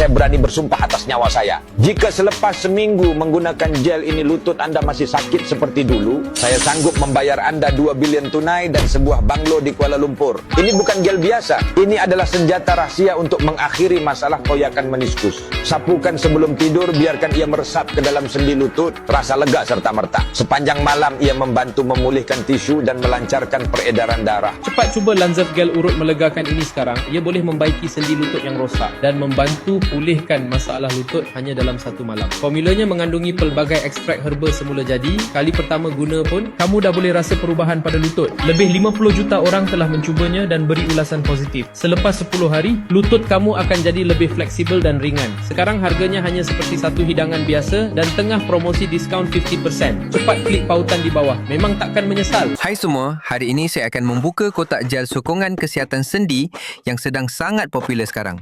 saya berani bersumpah atas nyawa saya. Jika selepas seminggu menggunakan gel ini lutut Anda masih sakit seperti dulu, saya sanggup membayar Anda 2 bilion tunai dan sebuah banglo di Kuala Lumpur. Ini bukan gel biasa. Ini adalah senjata rahasia untuk mengakhiri masalah koyakan meniskus. Sapukan sebelum tidur, biarkan ia meresap ke dalam sendi lutut, rasa lega serta-merta. Sepanjang malam ia membantu memulihkan tisu dan melancarkan peredaran darah. Cepat cuba Lanzef Gel Urut Melegakan ini sekarang. Ia boleh membaiki sendi lutut yang rosak dan membantu pulihkan masalah lutut hanya dalam satu malam. Formulanya mengandungi pelbagai ekstrak herba semula jadi. Kali pertama guna pun, kamu dah boleh rasa perubahan pada lutut. Lebih 50 juta orang telah mencubanya dan beri ulasan positif. Selepas 10 hari, lutut kamu akan jadi lebih fleksibel dan ringan. Sekarang harganya hanya seperti satu hidangan biasa dan tengah promosi diskaun 50%. Cepat klik pautan di bawah. Memang takkan menyesal. Hai semua, hari ini saya akan membuka kotak gel sokongan kesihatan sendi yang sedang sangat popular sekarang.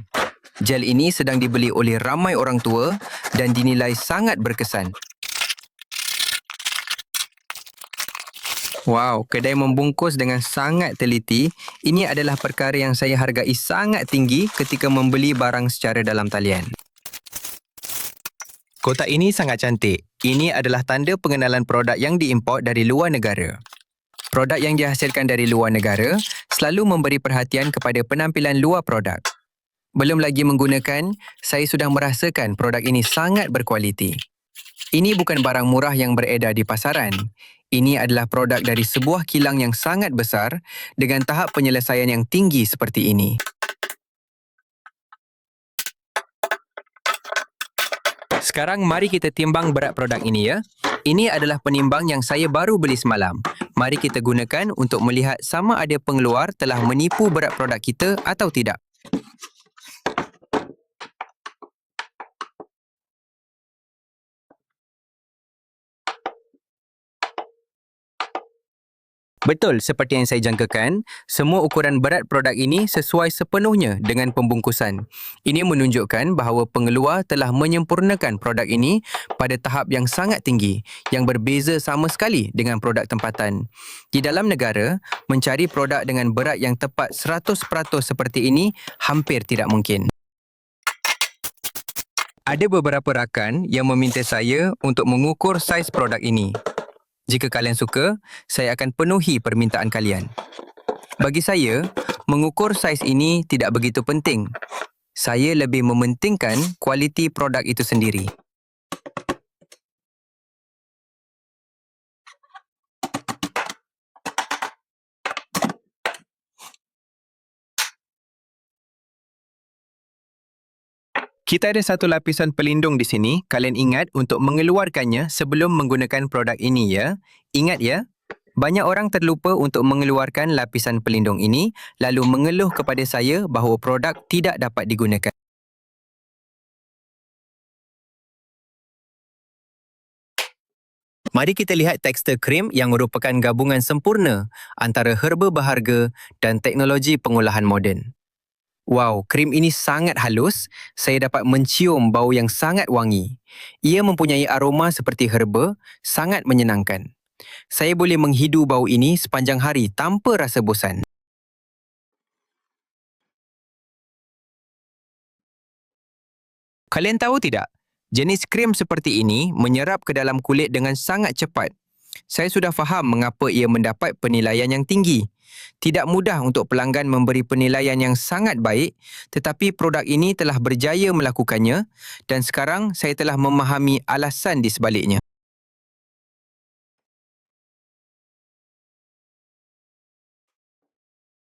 Gel ini sedang dibeli oleh ramai orang tua dan dinilai sangat berkesan. Wow, kedai membungkus dengan sangat teliti. Ini adalah perkara yang saya hargai sangat tinggi ketika membeli barang secara dalam talian. Kotak ini sangat cantik. Ini adalah tanda pengenalan produk yang diimport dari luar negara. Produk yang dihasilkan dari luar negara selalu memberi perhatian kepada penampilan luar produk. Belum lagi menggunakan, saya sudah merasakan produk ini sangat berkualiti. Ini bukan barang murah yang beredar di pasaran. Ini adalah produk dari sebuah kilang yang sangat besar dengan tahap penyelesaian yang tinggi seperti ini. Sekarang mari kita timbang berat produk ini ya. Ini adalah penimbang yang saya baru beli semalam. Mari kita gunakan untuk melihat sama ada pengeluar telah menipu berat produk kita atau tidak. Betul seperti yang saya jangkakan, semua ukuran berat produk ini sesuai sepenuhnya dengan pembungkusan. Ini menunjukkan bahawa pengeluar telah menyempurnakan produk ini pada tahap yang sangat tinggi, yang berbeza sama sekali dengan produk tempatan. Di dalam negara, mencari produk dengan berat yang tepat 100% seperti ini hampir tidak mungkin. Ada beberapa rakan yang meminta saya untuk mengukur saiz produk ini. Jika kalian suka, saya akan penuhi permintaan kalian. Bagi saya, mengukur saiz ini tidak begitu penting. Saya lebih mementingkan kualiti produk itu sendiri. Kita ada satu lapisan pelindung di sini. Kalian ingat untuk mengeluarkannya sebelum menggunakan produk ini ya. Ingat ya. Banyak orang terlupa untuk mengeluarkan lapisan pelindung ini lalu mengeluh kepada saya bahawa produk tidak dapat digunakan. Mari kita lihat tekstur krim yang merupakan gabungan sempurna antara herba berharga dan teknologi pengolahan moden. Wow, krim ini sangat halus. Saya dapat mencium bau yang sangat wangi. Ia mempunyai aroma seperti herba, sangat menyenangkan. Saya boleh menghidu bau ini sepanjang hari tanpa rasa bosan. Kalian tahu tidak? Jenis krim seperti ini menyerap ke dalam kulit dengan sangat cepat. Saya sudah faham mengapa ia mendapat penilaian yang tinggi. Tidak mudah untuk pelanggan memberi penilaian yang sangat baik, tetapi produk ini telah berjaya melakukannya dan sekarang saya telah memahami alasan di sebaliknya.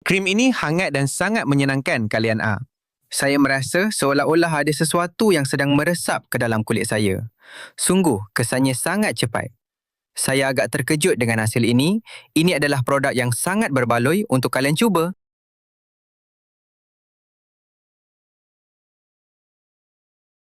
Krim ini hangat dan sangat menyenangkan kalian A. Saya merasa seolah-olah ada sesuatu yang sedang meresap ke dalam kulit saya. Sungguh, kesannya sangat cepat. Saya agak terkejut dengan hasil ini. Ini adalah produk yang sangat berbaloi untuk kalian cuba.